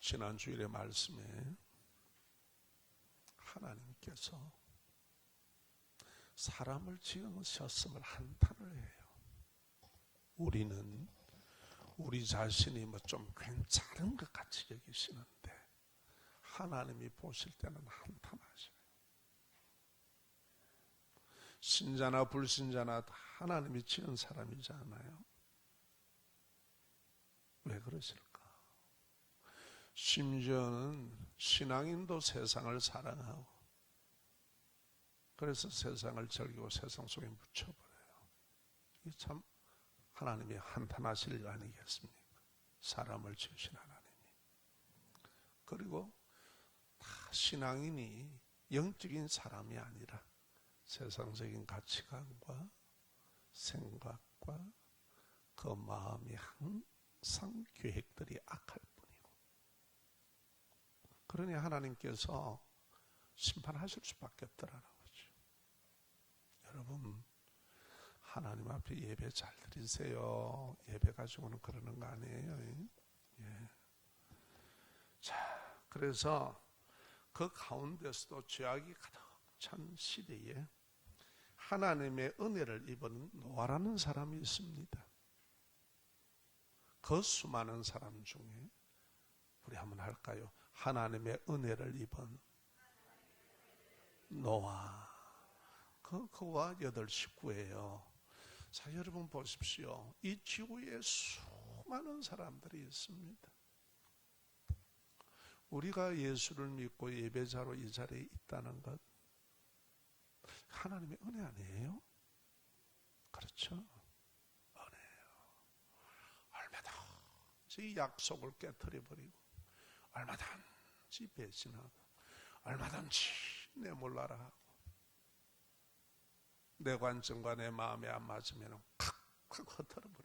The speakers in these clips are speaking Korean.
지난 주일의 말씀에 하나님께서 사람을 지으셨음을 한탄을 해요. 우리는 우리 자신이 뭐 좀 괜찮은 것 같이 여기시는데 하나님이 보실 때는 한탄하셔요. 신자나 불신자나 다 하나님이 지은 사람이지 않아요? 왜 그러실까? 심지어는 신앙인도 세상을 사랑하고 그래서 세상을 즐기고 세상 속에 묻혀버려요. 이게 참 하나님이 한탄하실 일 아니겠습니까? 사람을 지으신 하나님이. 그리고 다 신앙인이 영적인 사람이 아니라 세상적인 가치관과 생각과 그 마음이 항상 계획들이 악할 뿐이고, 그러니 하나님께서 심판하실 수밖에 없더라는 거죠. 여러분, 하나님 앞에 예배 잘 드리세요. 예배 가지고는 그러는 거 아니에요. 예. 자, 그래서 그 가운데서도 죄악이 가득 찬 시대에 하나님의 은혜를 입은 노아라는 사람이 있습니다. 그 수많은 사람 중에 우리 한번 할까요? 하나님의 은혜를 입은 노아. 그와 8 식구예요. 자, 여러분 보십시오. 이 지구에 수많은 사람들이 있습니다. 우리가 예수를 믿고 예배자로 이 자리에 있다는 것, 하나님의 은혜 아니에요? 그렇죠? 은혜예요. 얼마든지 약속을 깨트려버리고, 얼마든지 배신하고, 얼마든지 내 몰라라 하고, 내 관점과 내 마음에 안 맞으면 칵칵 흩어버리다.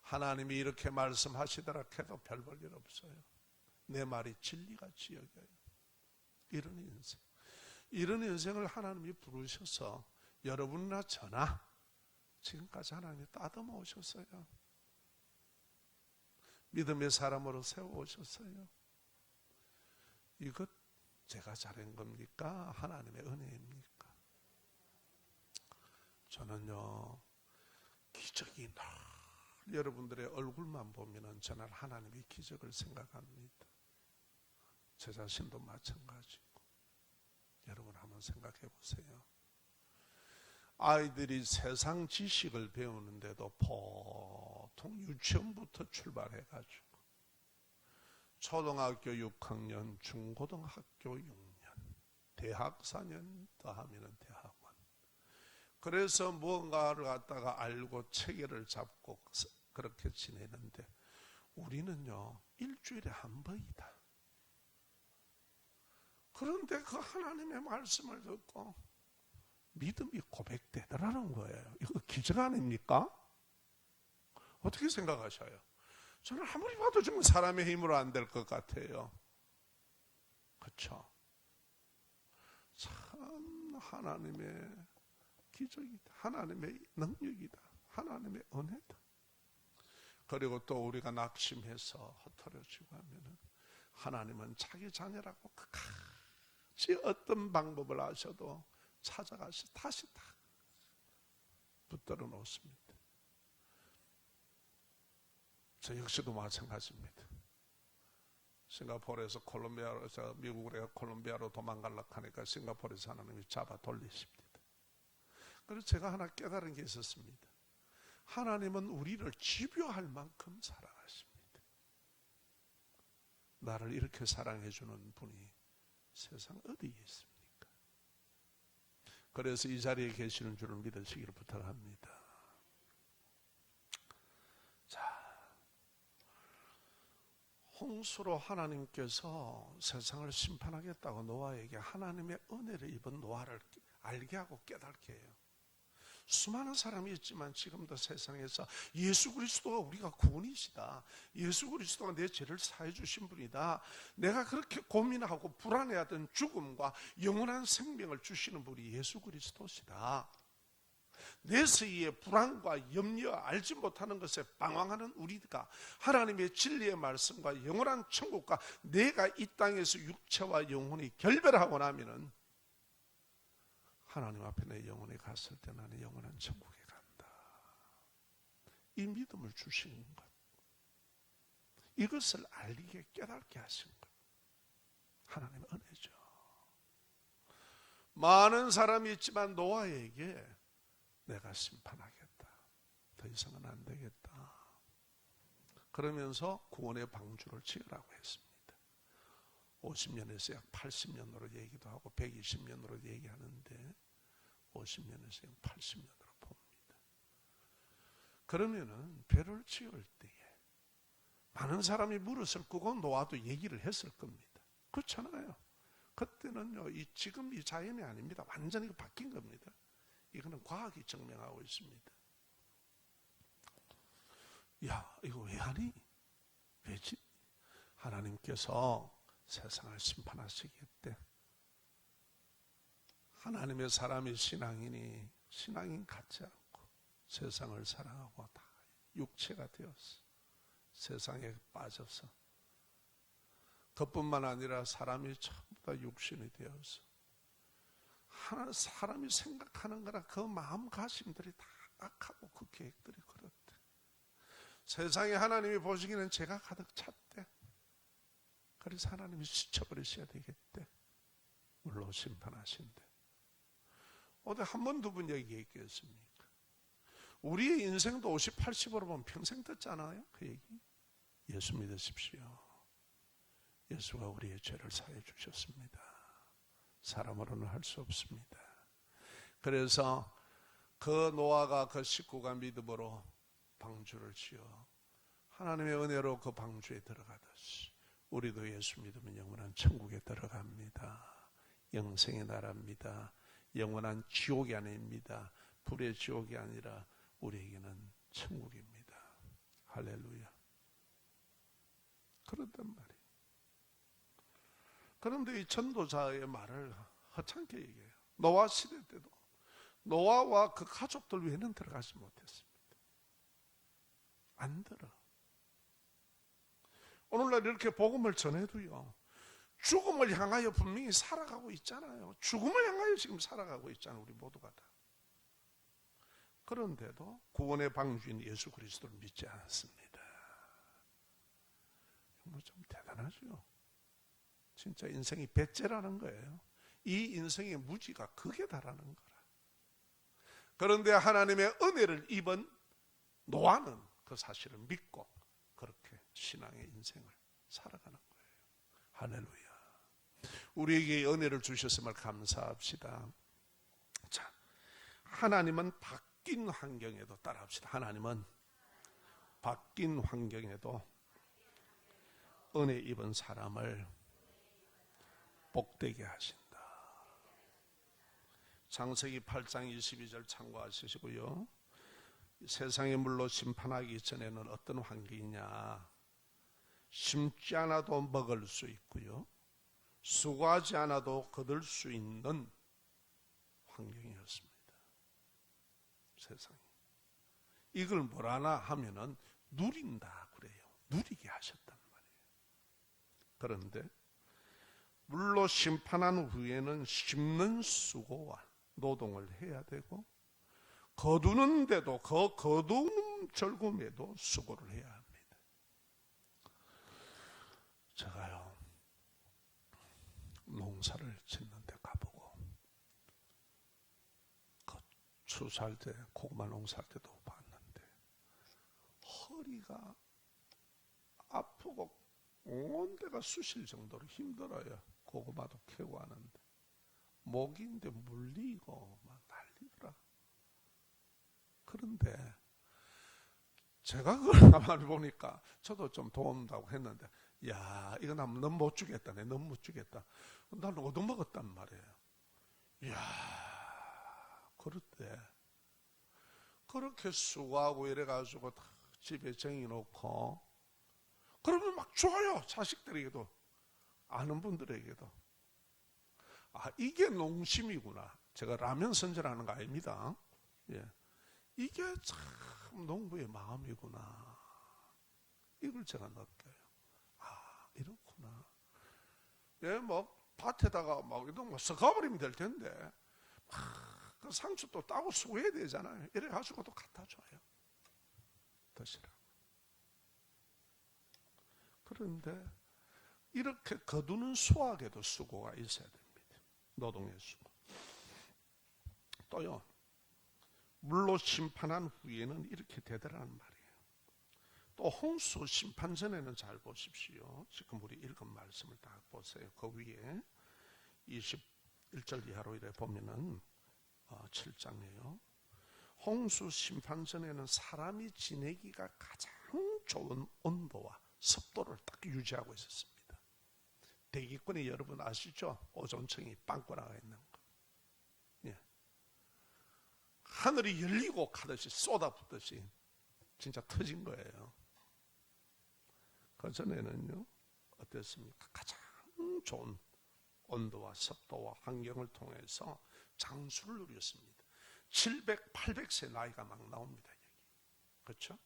하나님이 이렇게 말씀하시더라 해도 별 볼 일 없어요. 내 말이 진리같이 여겨요. 이런 인생. 이런 인생을 하나님이 부르셔서 여러분이나 저나 지금까지 하나님이 따듬어 오셨어요. 믿음의 사람으로 세워오셨어요. 이것 제가 잘한 겁니까? 하나님의 은혜입니까? 저는요, 기적이 늘 여러분들의 얼굴만 보면은 저는 하나님의 기적을 생각합니다. 제 자신도 마찬가지고. 여러분 한번 생각해 보세요. 아이들이 세상 지식을 배우는데도 보통 유치원부터 출발해가지고 초등학교 6학년, 중고등학교 6년, 대학 4년 더하면 대학원. 그래서 무언가를 갖다가 알고 체계를 잡고 그렇게 지내는데 우리는요, 일주일에 한 번이다. 그런데 그 하나님의 말씀을 듣고 믿음이 고백되더라는 거예요. 이거 기적 아닙니까? 어떻게 생각하셔요? 저는 아무리 봐도 좀 사람의 힘으로 안 될 것 같아요. 그렇죠? 참 하나님의 기적이다. 하나님의 능력이다. 하나님의 은혜다. 그리고 또 우리가 낙심해서 흩어져지고 하면은 하나님은 자기 자녀라고 끝까지 어떤 방법을 하셔도 찾아가서 다시 다 붙들어 놓습니다. 저 역시도 마찬가지입니다. 싱가포르에서 콜롬비아로, 미국으로 콜롬비아로 도망가려고 하니까 싱가포르에서 하나님이 잡아 돌리십니다. 그래서 제가 하나 깨달은 게 있었습니다. 하나님은 우리를 집요할 만큼 사랑하십니다. 나를 이렇게 사랑해 주는 분이 세상 어디에 있습니까? 그래서 이 자리에 계시는 줄을 믿으시기를 부탁합니다. 자, 홍수로 하나님께서 세상을 심판하겠다고 노아에게 하나님의 은혜를 입은 노아를 알게 하고 깨닫게 해요. 수많은 사람이 있지만 지금도 세상에서 예수 그리스도가 우리가 구원이시다. 예수 그리스도가 내 죄를 사해 주신 분이다. 내가 그렇게 고민하고 불안해하던 죽음과 영원한 생명을 주시는 분이 예수 그리스도시다. 내세의 불안과 염려, 알지 못하는 것에 방황하는 우리가 하나님의 진리의 말씀과 영원한 천국과 내가 이 땅에서 육체와 영혼이 결별하고 나면은 하나님 앞에 내 영혼이 갔을 때 나는 영원한 천국에 간다. 이 믿음을 주시는 것, 이것을 알리게 깨닫게 하신 것, 하나님의 은혜죠. 많은 사람이 있지만 노아에게 내가 심판하겠다, 더 이상은 안 되겠다, 그러면서 구원의 방주를 지으라고 했습니다. 50년에서 약 80년으로 얘기도 하고 120년으로 얘기하는데 50년에서 약 80년으로 봅니다. 그러면은 배를 지을 때에 많은 사람이 무릇을 끄고 노아도 얘기를 했을 겁니다. 그렇잖아요. 그때는요, 지금 이 자연이 아닙니다. 완전히 바뀐 겁니다. 이거는 과학이 증명하고 있습니다. 야, 이거 왜 하니? 왜지? 하나님께서 세상을 심판하시겠대. 하나님의 사람이 신앙인이 신앙인 같지 않고 세상을 사랑하고 다 육체가 되었어. 세상에 빠져서. 그뿐만 아니라 사람이 전부 다 육신이 되어서 하나 사람이 생각하는 거라 그 마음가짐들이 다 악하고 그 계획들이 그렇대. 세상에 하나님이 보시기는 죄가 가득 찼대. 그래서 하나님이 지쳐버리셔야 되겠대. 물론 심판하신대. 어디 한 번, 두 번 얘기했겠습니까? 우리의 인생도 50, 80으로 보면 평생 듣잖아요. 그 얘기. 예수 믿으십시오. 예수가 우리의 죄를 사해 주셨습니다. 사람으로는 할 수 없습니다. 그래서 그 노아가 그 식구가 믿음으로 방주를 지어 하나님의 은혜로 그 방주에 들어가듯이 우리도 예수 믿으면 영원한 천국에 들어갑니다. 영생의 나라입니다. 영원한 지옥이 아닙니다. 불의 지옥이 아니라 우리에게는 천국입니다. 할렐루야. 그런단 말이에요. 그런데 이 전도자의 말을 허창게 얘기해요. 노아 시대 때도 노아와 그 가족들 외에는 들어가지 못했습니다. 안 들어. 오늘날 이렇게 복음을 전해도요, 죽음을 향하여 분명히 살아가고 있잖아요. 죽음을 향하여 지금 살아가고 있잖아요. 우리 모두가 다. 그런데도 구원의 방주인 예수 그리스도를 믿지 않습니다. 뭐 좀 대단하죠. 진짜 인생이 배째라는 거예요. 이 인생의 무지가 극에 달하는 거라. 그런데 하나님의 은혜를 입은 노아는 그 사실을 믿고 그렇게 신앙의 인생을 살아가는 거예요. 할렐루야. 우리에게 은혜를 주셨음을 감사합시다. 자, 하나님은 바뀐 환경에도 따라합시다. 하나님은 바뀐 환경에도 은혜 입은 사람을 복되게 하신다. 창세기 8장 22절 참고하시고요. 세상의 물로 심판하기 전에는 어떤 환경이냐? 심지 않아도 먹을 수 있고요, 수고하지 않아도 거둘 수 있는 환경이었습니다. 세상이. 이걸 뭐라나 하면은 누린다 그래요. 누리게 하셨단 말이에요. 그런데 물로 심판한 후에는 심는 수고와 노동을 해야 되고, 거두는데도 그 거두는 절금에도 수고를 해야 합니다. 제가요, 농사를 짓는 데 가보고, 추수할 때, 고구마 농사할 때도 봤는데 허리가 아프고 온 데가 쑤실 정도로 힘들어요. 고구마도 캐고 하는데 목인데 물리고 막 난리더라. 그런데 제가 그걸 가만히 보니까 저도 좀 도움다고 했는데, 야, 이거 나 너무 못 주겠다. 내 너무 못 주겠다. 난 얻어먹었단 말이에요. 이야, 그럴 때 그렇게 수고하고 이래가지고 집에 정해놓고 그러면 막 줘요. 자식들에게도, 아는 분들에게도. 아, 이게 농심이구나. 제가 라면 선전하는 거 아닙니다. 예. 이게 참 농부의 마음이구나. 이걸 제가 느껴요. 아, 이렇구나. 예, 뭐 밭에다가 막 이런 거 썩어버리면 될 텐데, 그 상추 또 따고 수거해야 되잖아요. 이래 가지고 또 갖다 줘요. 드시라고. 그런데 이렇게 거두는 수확에도 수고가 있어야 됩니다. 노동의 수고. 또요, 물로 심판한 후에는 이렇게 되더라는 말이에요. 또 홍수 심판 전에는 잘 보십시오. 지금 우리 읽은 말씀을 다 보세요. 그 위에 21절 이하로 이래 보면은 7장이에요. 홍수 심판 전에는 사람이 지내기가 가장 좋은 온도와 습도를 딱 유지하고 있었습니다. 대기권이 여러분 아시죠? 오존층이 빵꾸 나가 있는 거. 예. 하늘이 열리고 가듯이 쏟아붓듯이 진짜 터진 거예요. 그 전에는요, 어땠습니까? 가장 좋은 온도와 습도와 환경을 통해서 장수를 누렸습니다. 700, 800세 나이가 막 나옵니다. 여기. 그렇죠?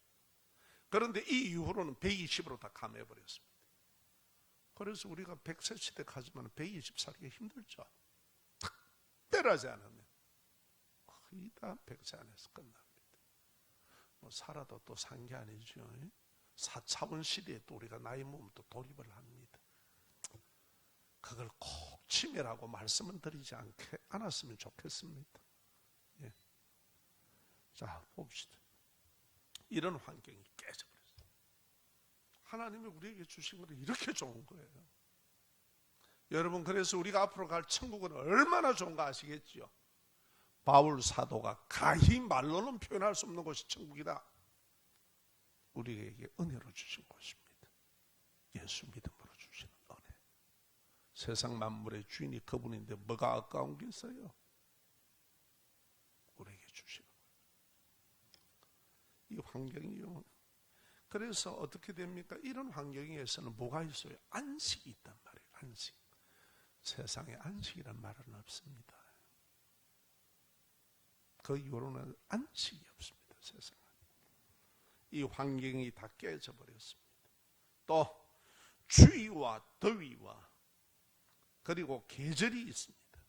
그런데 이 이후로는 120으로 다 감해버렸습니다. 그래서 우리가 100세 시대 가지만 120 살기가 힘들죠. 특별하지 않으면 거의 다 100세 안에서 끝납니다. 뭐 살아도 또 산 게 아니죠. 4차원 시대에 또 우리가 나이 먹으면 또 돌입을 합니다. 그걸 꼭 치매라고 말씀은 드리지 않았으면 좋겠습니다. 예. 자, 봅시다. 이런 환경이 깨져버렸어요. 하나님이 우리에게 주신 것은 이렇게 좋은 거예요. 여러분, 그래서 우리가 앞으로 갈 천국은 얼마나 좋은가 아시겠지요? 바울 사도가 가히 말로는 표현할 수 없는 곳이 천국이다. 우리에게 은혜로 주신 곳입니다. 예수 믿음으로 주시는 은혜. 세상 만물의 주인이 그분인데 뭐가 아까운 게 있어요? 우리에게 주시는 거예요. 이 환경이요. 그래서 어떻게 됩니까? 이런 환경에서는 뭐가 있어요? 안식이 있단 말이에요. 안식. 세상에 안식이란 말은 없습니다. 그 이후로는 안식이 없습니다. 세상은. 이 환경이 다 깨져 버렸습니다. 또 추위와 더위와 그리고 계절이 있습니다.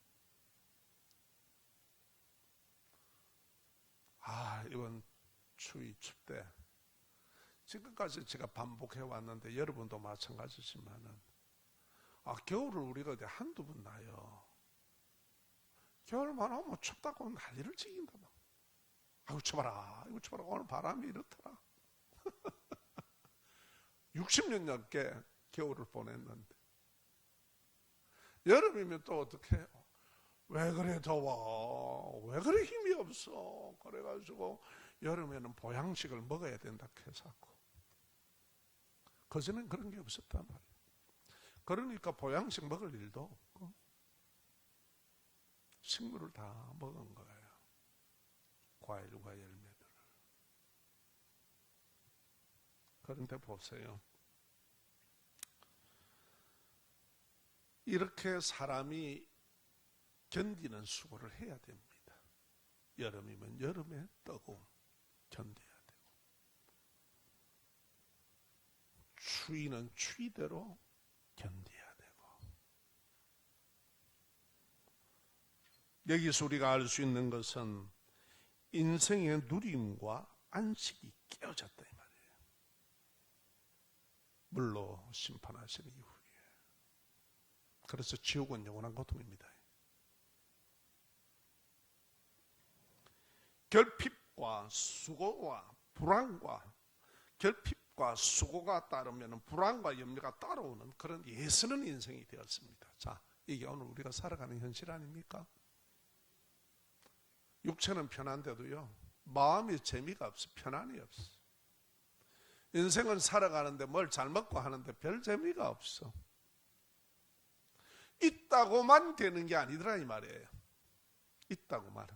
아, 이번 추위 춥대. 지금까지 제가 반복해 왔는데 여러분도 마찬가지지만은 겨울을 우리가 어디 한두 번 나요. 겨울만 오면 춥다고 난리를 치긴다. 아이고 추워라, 아이고 추워라, 오늘 바람이 이렇더라. 60년 넘게 겨울을 보냈는데 여름이면 또 어떻게 해요? 왜 그래 더워? 왜 그래 힘이 없어? 그래가지고 여름에는 보양식을 먹어야 된다 해서 그전엔 그런 게 없었단 말이에요. 그러니까 보양식 먹을 일도 없고 식물을 다 먹은 거예요. 과일과 열매들을. 그런데 보세요. 이렇게 사람이 견디는 수고를 해야 됩니다. 여름이면 여름에 뜨거움 견뎌야 되고, 추위는 추위대로 견뎌야 되고. 여기서 우리가 알 수 있는 것은 인생의 누림과 안식이 깨어졌다 이 말이에요. 물로 심판하시는 이후에. 그래서 지옥은 영원한 고통입니다. 결핍과 수고와 불안과 결핍과 수고가 따르면 불안과 염려가 따라오는 그런 예스는 인생이 되었습니다. 자, 이게 오늘 우리가 살아가는 현실 아닙니까? 육체는 편한데도요, 마음이 재미가 없어. 편안이 없어. 인생은 살아가는데 뭘 잘 먹고 하는데 별 재미가 없어. 있다고만 되는 게 아니더라 이 말이에요. 있다고만.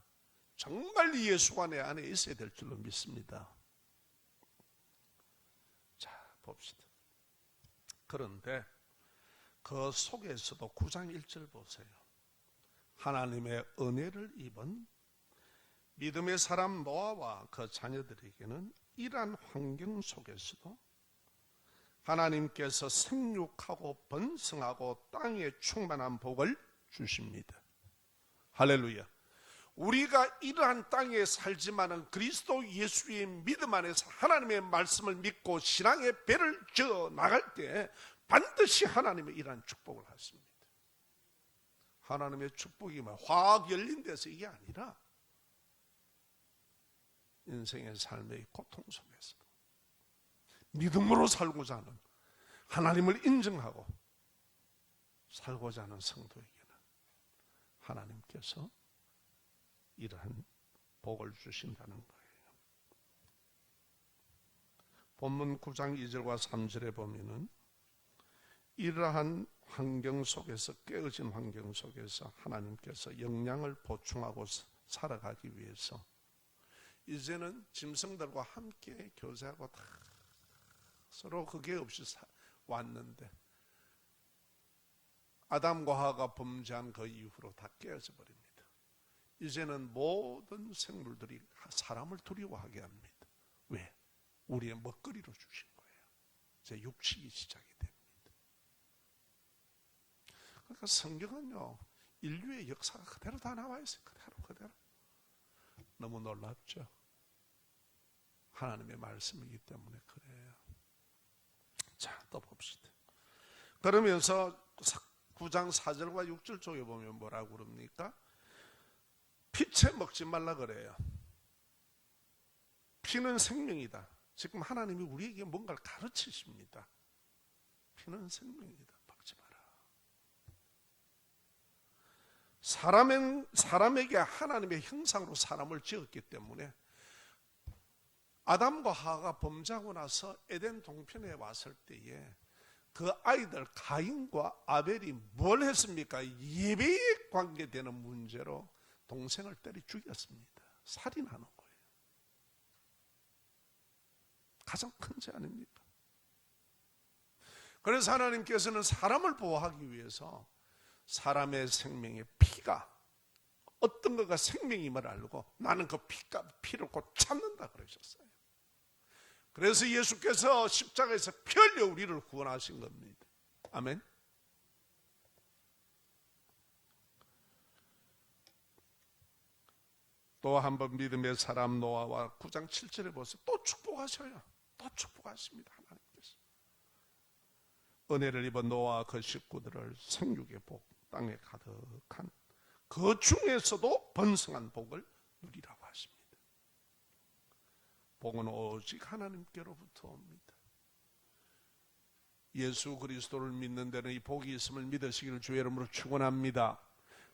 정말 예수가 내 안에 있어야 될 줄로 믿습니다. 자, 봅시다. 그런데 그 속에서도 9장 1절 보세요. 하나님의 은혜를 입은 믿음의 사람 노아와 그 자녀들에게는 이러한 환경 속에서도 하나님께서 생육하고 번성하고 땅에 충만한 복을 주십니다. 할렐루야. 우리가 이러한 땅에 살지만은 그리스도 예수의 믿음 안에서 하나님의 말씀을 믿고 신앙의 배를 지어 나갈 때 반드시 하나님의 이러한 축복을 하십니다. 하나님의 축복이 화학 열린 데서 이게 아니라 인생의 삶의 고통 속에서 믿음으로 살고자 하는, 하나님을 인정하고 살고자 하는 성도에게는 하나님께서 이러한 복을 주신다는 거예요. 본문 9장 2절과 3절에 보면은 이러한 환경 속에서, 깨어진 환경 속에서 하나님께서 영양을 보충하고 살아가기 위해서 이제는 짐승들과 함께 교제하고 다 서로 그게 없이 왔는데 아담과 하와가 범죄한 그 이후로 다 깨어져 버립니다. 이제는 모든 생물들이 사람을 두려워하게 합니다. 왜? 우리의 먹거리로 주신 거예요. 이제 육식이 시작이 됩니다. 그러니까 성경은요, 인류의 역사가 그대로 다 나와 있어요. 그대로. 너무 놀랍죠? 하나님의 말씀이기 때문에 그래요. 자, 또 봅시다. 그러면서 9장 4절과 6절 쪽에 보면 뭐라고 그럽니까? 피채 먹지 말라 그래요. 피는 생명이다. 지금 하나님이 우리에게 뭔가를 가르치십니다. 피는 생명이다. 먹지 마라. 사람에게 하나님의 형상으로 사람을 지었기 때문에 아담과 하와가 범죄하고 나서 에덴 동편에 왔을 때에 그 아이들 가인과 아벨이 뭘 했습니까? 예배에 관계되는 문제로 동생을 때려 죽였습니다. 살인하는 거예요. 가장 큰 죄 아닙니까? 그래서 하나님께서는 사람을 보호하기 위해서 사람의 생명의 피가 어떤 거가 생명임을 알고 나는 그 피를 곧 참는다 그러셨어요. 그래서 예수께서 십자가에서 피 흘려 우리를 구원하신 겁니다. 아멘. 또 한 번 믿음의 사람 노아와 9장 7절에 보세요. 또 축복하셔요. 또 축복하십니다. 하나님께서 은혜를 입은 노아와 그 식구들을 생육의 복, 땅에 가득한 그 중에서도 번성한 복을 누리라고 하십니다. 복은 오직 하나님께로부터 옵니다. 예수 그리스도를 믿는 데는 이 복이 있음을 믿으시기를 주의 이름으로 축원합니다.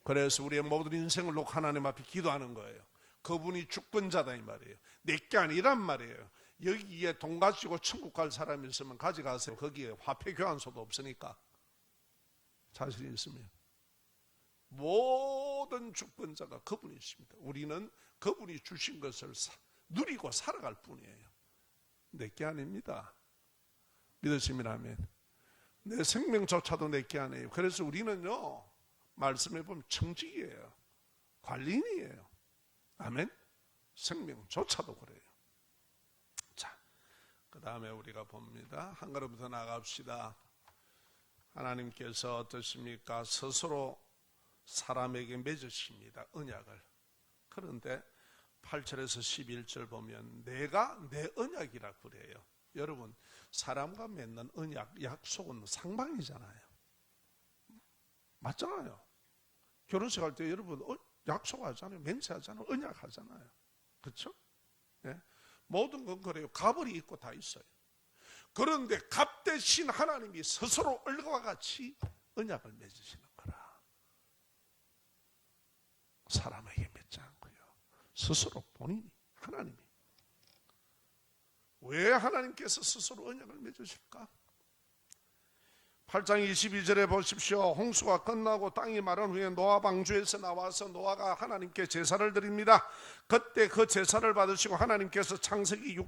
그래서 우리의 모든 인생을 놓고 하나님 앞에 기도하는 거예요. 그분이 주권자다 이 말이에요. 내게 아니란 말이에요. 여기에 돈 가지고 천국 갈 사람이 있으면 가져가세요. 거기에 화폐 교환소도 없으니까. 자신 있으면 모든 주권자가 그분이십니다. 우리는 그분이 주신 것을 누리고 살아갈 뿐이에요. 내게 아닙니다. 믿으시면 아멘. 내 생명조차도 내게 아니에요. 그래서 우리는요, 말씀해 보면 청직이에요. 관리인이에요. 아멘. 생명조차도 그래요. 자, 그 다음에 우리가 봅니다. 한 걸음부터 나갑시다. 하나님께서 어떠십니까? 스스로 사람에게 맺으십니다. 언약을. 그런데 8절에서 11절 보면 내가 내 언약이라 그래요. 여러분, 사람과 맺는 언약, 약속은 상방이잖아요. 맞잖아요. 결혼식 할 때 여러분 약속하잖아요. 맹세하잖아요. 언약하잖아요. 그렇죠? 네? 모든 건 그래요. 갑을이 있고 다 있어요. 그런데 갑 대신 하나님이 스스로 얼과 같이 언약을 맺으시는 거라. 사람에게 맺지 않고요. 스스로 본인이, 하나님이. 왜 하나님께서 스스로 언약을 맺으실까? 8장 22절에 보십시오. 홍수가 끝나고 땅이 마른 후에 노아 방주에서 나와서 노아가 하나님께 제사를 드립니다. 그때 그 제사를 받으시고 하나님께서 창세기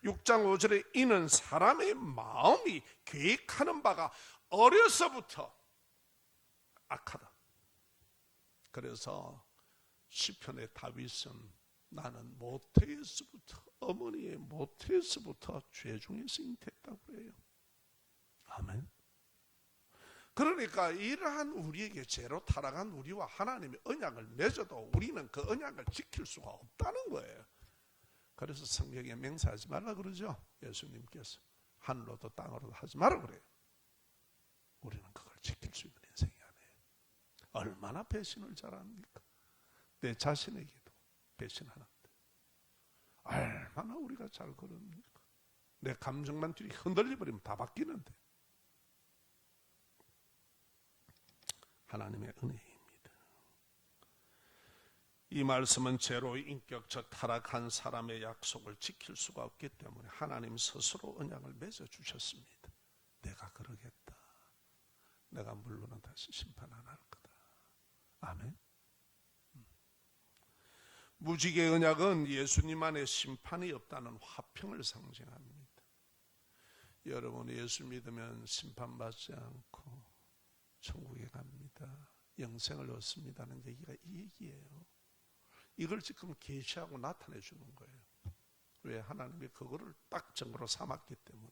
6장 5절에 이는 사람의 마음이 계획하는 바가 어려서부터 악하다. 그래서 시편의 다윗은 나는 모태에서부터, 어머니의 모태에서부터 죄 중에서 잉태했다고 해요. 아멘. 그러니까 이러한 우리에게 죄로 타락한 우리와 하나님의 언약을 맺어도 우리는 그 언약을 지킬 수가 없다는 거예요. 그래서 성경에 맹세하지 말라 그러죠. 예수님께서 하늘로도 땅으로도 하지 말라 그래요. 우리는 그걸 지킬 수 있는 인생이 아니에요. 얼마나 배신을 잘합니까? 내 자신에게도 배신하는데 얼마나 우리가 잘 걸읍니까? 내 감정만 뒤로 흔들려버리면 다 바뀌는데. 하나님의 은혜입니다. 이 말씀은 죄로 인격적 타락한 사람의 약속을 지킬 수가 없기 때문에 하나님 스스로 언약을 맺어 주셨습니다. 내가 그러겠다. 내가 물론은 다시 심판 안 할 거다. 아멘. 무지개 언약은 예수님 안에 심판이 없다는 화평을 상징합니다. 여러분, 예수 믿으면 심판받지 않고 천국에 갑니다. 영생을 얻습니다는 얘기가 이 얘기예요. 이걸 지금 계시하고 나타내 주는 거예요. 왜? 하나님이 그거를 딱 증거로 삼았기 때문에.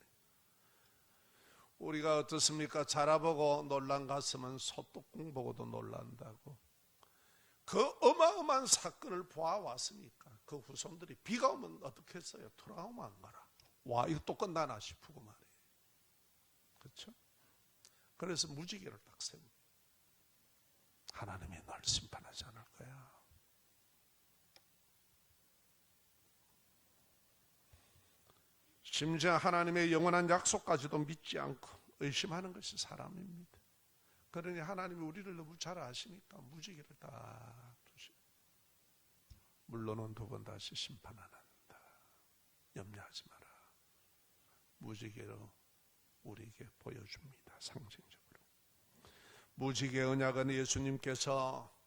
우리가 어떻습니까? 자라보고 놀란 가슴은 소뚜껑 보고도 놀란다고. 그 어마어마한 사건을 보아왔으니까 그 후손들이 비가 오면 어떻게 했어요? 트라우마 안 가라. 와, 이거 또 끝나나 싶고 말이에요. 그렇죠? 그래서 무지개를 딱 세웁니다. 하나님이 널 심판하지 않을 거야. 심지어 하나님의 영원한 약속까지도 믿지 않고 의심하는 것이 사람입니다. 그러니 하나님이 우리를 너무 잘 아시니까 무지개를 딱 두시고, 물론은 두 번 다시 심판 안 한다. 염려하지 마라. 무지개로 우리에게 보여줍니다. 상징적으로. 무지개 언약은 예수님께서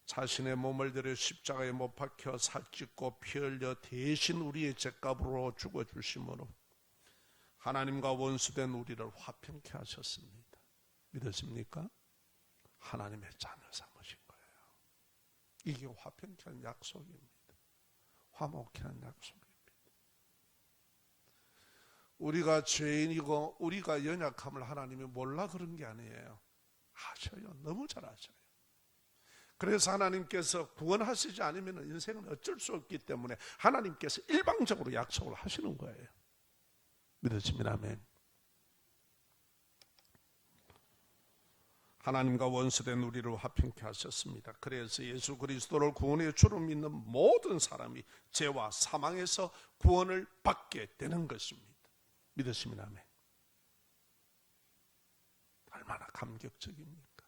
자신의 몸을 들여 십자가에 못 박혀 살찢고 피 흘려 대신 우리의 죄값으로 죽어주심으로 하나님과 원수된 우리를 화평케 하셨습니다. 믿으십니까? 하나님의 자녀 삼으신 거예요. 이게 화평케 한 약속입니다. 화목케 한 약속입니다. 우리가 죄인이고 우리가 연약함을 하나님이 몰라 그런 게 아니에요. 아셔요. 너무 잘 아셔요. 그래서 하나님께서 구원하시지 않으면 인생은 어쩔 수 없기 때문에 하나님께서 일방적으로 약속을 하시는 거예요. 믿으시면 아멘. 하나님과 원수된 우리를 화평케 하셨습니다. 그래서 예수 그리스도를 구원의 주로 믿는 모든 사람이 죄와 사망에서 구원을 받게 되는 것입니다. 믿으시면 아멘. 얼마나 감격적입니까?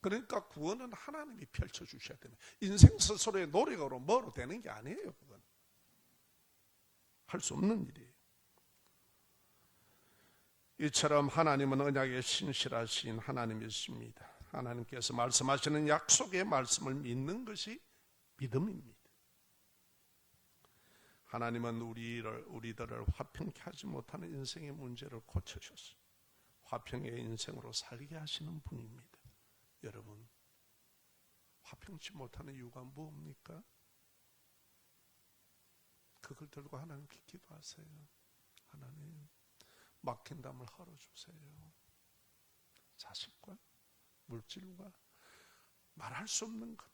그러니까 구원은 하나님이 펼쳐주셔야 됩니다. 인생 스스로의 노력으로 뭐로 되는 게 아니에요. 그건 할 수 없는 일이에요. 이처럼 하나님은 언약에 신실하신 하나님이십니다. 하나님께서 말씀하시는 약속의 말씀을 믿는 것이 믿음입니다. 하나님은 우리들을 화평케 하지 못하는 인생의 문제를 고쳐주셔서 화평의 인생으로 살게 하시는 분입니다. 여러분, 화평치 못하는 이유가 뭡니까? 그걸 들고 하나님께 기도하세요. 하나님, 막힌 담을 헐어주세요. 자식과 물질과 말할 수 없는 것,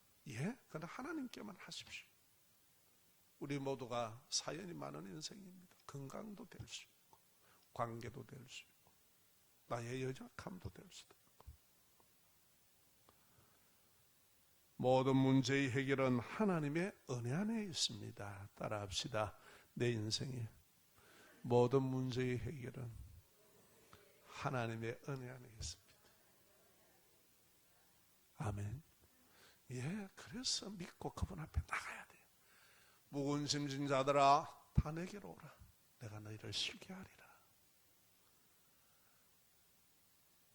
그건 하나님께만 하십시오. 우리 모두가 사연이 많은 인생입니다. 건강도 될 수 있고 관계도 될 수 있고 나의 연약함도 될 수도 있고 모든 문제의 해결은 하나님의 은혜 안에 있습니다. 따라합시다. 내 인생에 모든 문제의 해결은 하나님의 은혜 안에 있습니다. 아멘. 그래서 믿고 그분 앞에 나가야 돼요. 무거운 짐진 자들아 다 내게로 오라. 내가 너희를 쉬게 하리라.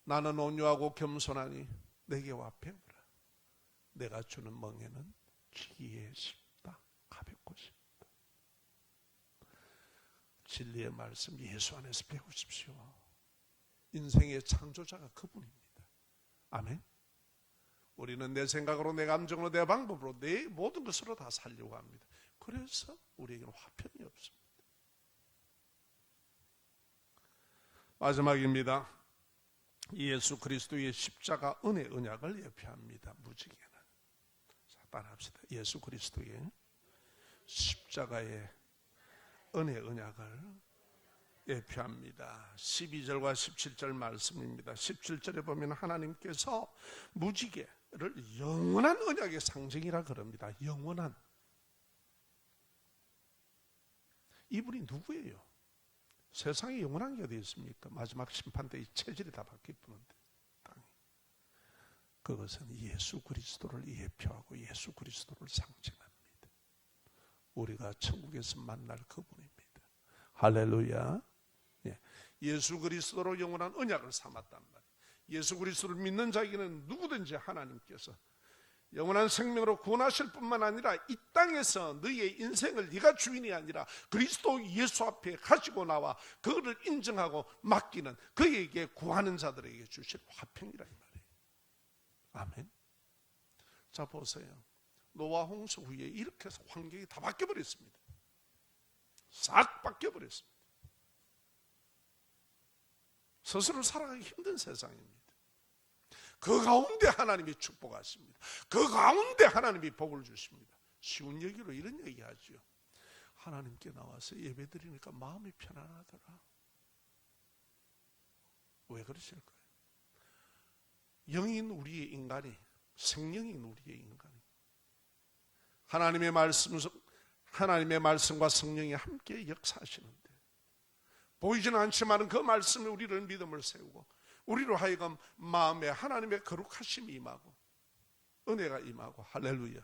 나는 온유하고 겸손하니 내게 와 배우라. 내가 주는 멍에는 쥐기에 쉽다. 가볍고 쉽다. 진리의 말씀 예수 안에서 배우십시오. 인생의 창조자가 그분입니다. 아멘. 우리는 내 생각으로, 내 감정으로, 내 방법으로, 내 모든 것으로 다 살려고 합니다. 그래서 우리에게는 화평이 없습니다. 마지막입니다. 예수 그리스도의 십자가 은혜 언약을 예표합니다. 무지개는. 자, 따라합시다. 예수 그리스도의 십자가의 은혜 언약을 예표합니다. 12절과 17절 말씀입니다. 17절에 보면 하나님께서 무지개를 영원한 언약의 상징이라 그럽니다. 영원한. 이분이 누구예요? 세상에 영원한 게 어디 있습니까? 마지막 심판 때 이 체질이 다 바뀔 뿐인데 땅이. 그것은 예수 그리스도를 예표하고 예수 그리스도를 상징합니다. 우리가 천국에서 만날 그분입니다. 할렐루야. 예수 그리스도로 영원한 언약을 삼았단 말이에요. 예수 그리스도를 믿는 자에게는 누구든지 하나님께서 영원한 생명으로 구원하실 뿐만 아니라 이 땅에서 너희의 인생을 네가 주인이 아니라 그리스도 예수 앞에 가지고 나와 그거를 인정하고 맡기는 그에게 구하는 자들에게 주실 화평이라 이 말이에요. 아멘. 자 보세요. 노아 홍수 후에 이렇게 해서 환경이 다 바뀌어버렸습니다. 싹 바뀌어버렸습니다. 스스로 살아가기 힘든 세상입니다. 그 가운데 하나님이 축복하십니다. 그 가운데 하나님이 복을 주십니다. 쉬운 얘기로 이런 얘기하죠. 하나님께 나와서 예배드리니까 마음이 편안하더라. 왜 그러실까요? 영인 우리의 인간이, 생명인 우리의 인간이 하나님의 말씀과 성령이 함께 역사하시는데 보이지는 않지만 그 말씀이 우리를 믿음을 세우고 우리로 하여금 마음에 하나님의 거룩하심이 임하고 은혜가 임하고 할렐루야.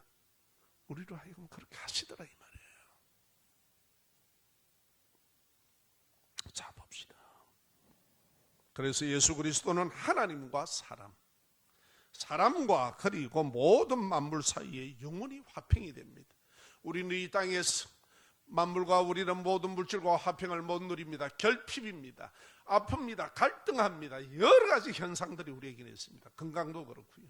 우리로 하여금 그렇게 하시더라 이 말이에요. 자 봅시다. 그래서 예수 그리스도는 하나님과 사람과 그리고 모든 만물 사이에 영원히 화평이 됩니다. 우리는 이 땅에서 만물과 우리는 모든 물질과 화평을 못 누립니다. 결핍입니다. 아픕니다. 갈등합니다. 여러 가지 현상들이 우리에게는 있습니다. 건강도 그렇고요.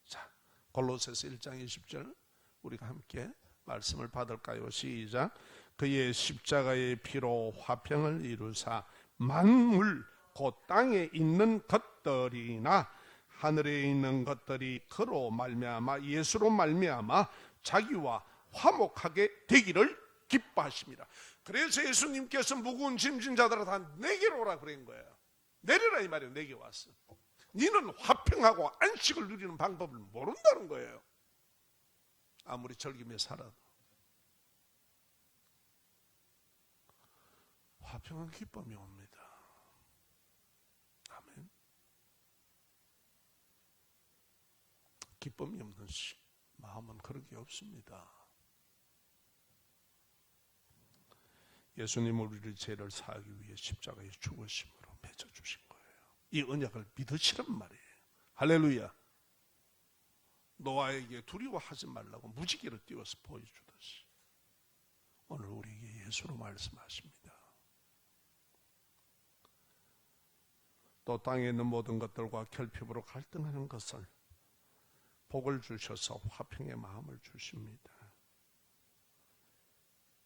자, 골로새서 1장 20절 우리가 함께 말씀을 받을까요? 시작. 그의 십자가의 피로 화평을 이루사 만물 곧 땅에 있는 것들이나 하늘에 있는 것들이 그로 말미암아 예수로 말미암아 자기와 화목하게 되기를 기뻐하십니다. 그래서 예수님께서 무거운 짐진 자들아 다 내게로 오라 그런 거예요. 내려라 이 말이에요. 내게 왔어. 너는 화평하고 안식을 누리는 방법을 모른다는 거예요. 아무리 즐기며 살아도 화평한 기쁨이 옵니다. 아멘. 기쁨이 없는 마음은 그런 게 없습니다. 예수님 우리를 죄를 사하기 위해 십자가에 죽으심으로 맺어주신 거예요. 이 언약을 믿으시란 말이에요. 할렐루야. 노아에게 두려워하지 말라고 무지개를 띄워서 보여주듯이 오늘 우리에게 예수로 말씀하십니다. 또 땅에 있는 모든 것들과 결핍으로 갈등하는 것을 복을 주셔서 화평의 마음을 주십니다.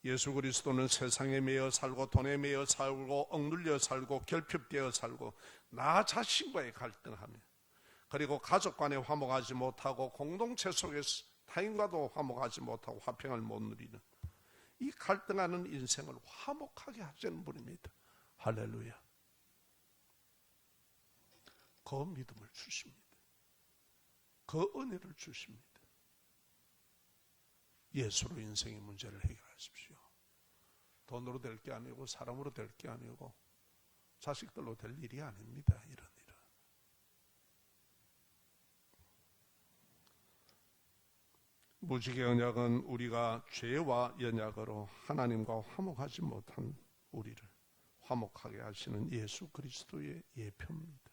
예수 그리스도는 세상에 매여 살고 돈에 매여 살고 억눌려 살고 결핍되어 살고 나 자신과의 갈등하며 그리고 가족 간에 화목하지 못하고 공동체 속에서 타인과도 화목하지 못하고 화평을 못 누리는 이 갈등하는 인생을 화목하게 하시는 분입니다. 할렐루야. 그 믿음을 주십니다. 그 은혜를 주십니다. 예수로 인생의 문제를 해결하십시오. 돈으로 될 게 아니고 사람으로 될 게 아니고 자식들로 될 일이 아닙니다. 이런 일은. 무지개 언약은 우리가 죄와 연약으로 하나님과 화목하지 못한 우리를 화목하게 하시는 예수 그리스도의 예표입니다.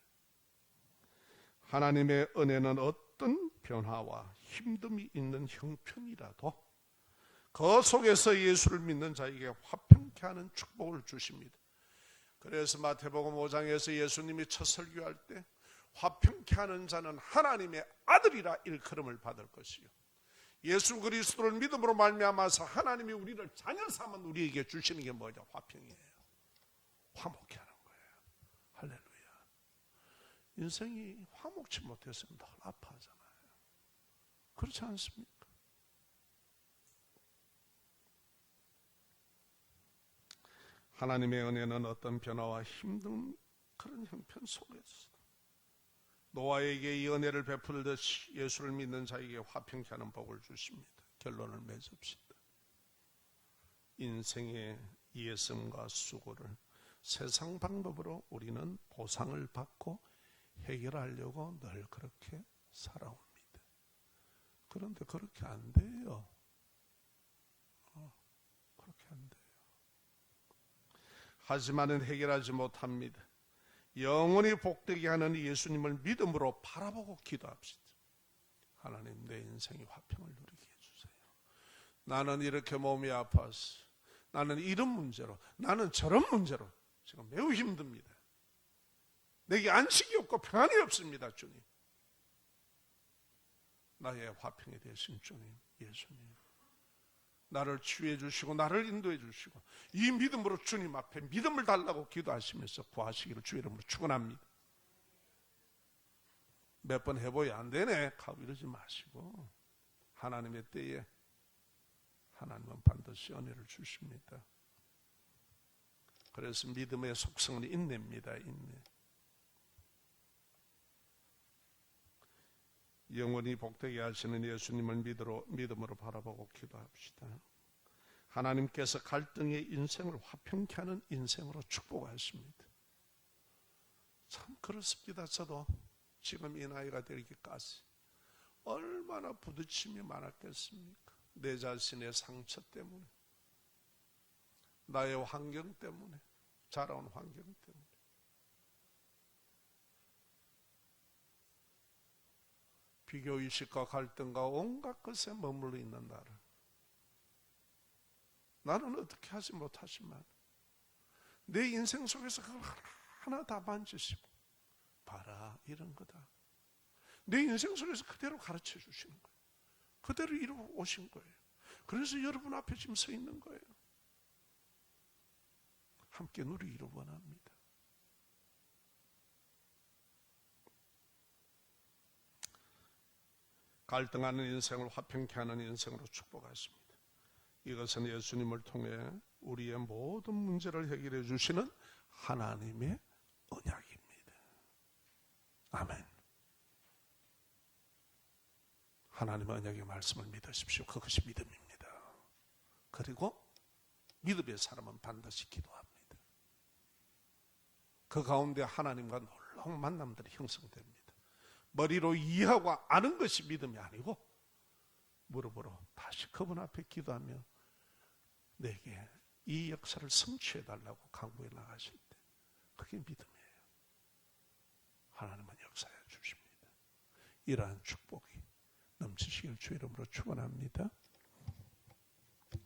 하나님의 은혜는 어떤 변화와 힘듦이 있는 형편이라도 그 속에서 예수를 믿는 자에게 화평케 하는 축복을 주십니다. 그래서 마태복음 5장에서 예수님이 첫 설교할 때 화평케 하는 자는 하나님의 아들이라 일컬음을 받을 것이요 예수 그리스도를 믿음으로 말미암아서 하나님이 우리를 자녀 삼은 우리에게 주시는 게 뭐냐? 화평이에요. 화목케 하는 거예요. 할렐루야. 인생이 화목치 못했으면 더 아파하잖아요. 그렇지 않습니까? 하나님의 은혜는 어떤 변화와 힘든 그런 형편 속에서 노아에게 이 은혜를 베풀듯이 예수를 믿는 자에게 화평케 하는 복을 주십니다. 결론을 맺읍시다. 인생의 예성과 수고를 세상 방법으로 우리는 보상을 받고 해결하려고 늘 그렇게 살아옵니다. 그런데 그렇게 안 돼요. 그렇게 안 돼요. 하지만은 해결하지 못합니다. 영원히 복되게 하는 예수님을 믿음으로 바라보고 기도합시다. 하나님, 내 인생의 화평을 누리게 해주세요. 나는 이렇게 몸이 아파서, 나는 이런 문제로, 나는 저런 문제로 지금 매우 힘듭니다. 내게 안식이 없고 평안이 없습니다. 주님, 나의 화평이 되신 주님, 예수님, 나를 치유해 주시고 나를 인도해 주시고 이 믿음으로 주님 앞에 믿음을 달라고 기도하시면서 구하시기를 주의 이름으로 축원합니다. 몇 번 해보야 안 되네 하고 이러지 마시고 하나님의 때에 하나님은 반드시 은혜를 주십니다. 그래서 믿음의 속성은 인내입니다. 인내. 영원히 복되게 하시는 예수님을 믿음으로 바라보고 기도합시다. 하나님께서 갈등의 인생을 화평케 하는 인생으로 축복하십니다. 참 그렇습니다. 저도 지금 이 나이가 되기까지 얼마나 부딪힘이 많았겠습니까? 내 자신의 상처 때문에, 나의 환경 때문에, 자라온 환경 때문에. 비교의식과 갈등과 온갖 것에 머물러 있는 나는 어떻게 하지 못하지만 내 인생 속에서 그걸 하나 다 만지시고 봐라 이런 거다. 내 인생 속에서 그대로 가르쳐 주시는 거예요. 그대로 이루어 오신 거예요. 그래서 여러분 앞에 지금 서 있는 거예요. 함께 누리기를 원합니다. 갈등하는 인생을 화평케 하는 인생으로 축복하십니다. 이것은 예수님을 통해 우리의 모든 문제를 해결해 주시는 하나님의 언약입니다. 아멘. 하나님의 언약의 말씀을 믿으십시오. 그것이 믿음입니다. 그리고 믿음의 사람은 반드시 기도합니다. 그 가운데 하나님과 놀라운 만남들이 형성됩니다. 머리로 이해하고 아는 것이 믿음이 아니고 무릎으로 다시 그분 앞에 기도하며 내게 이 역사를 성취해달라고 강구해 나가실 때 그게 믿음이에요. 하나님은 역사해 주십니다. 이러한 축복이 넘치시길 주의 이름으로 축원합니다.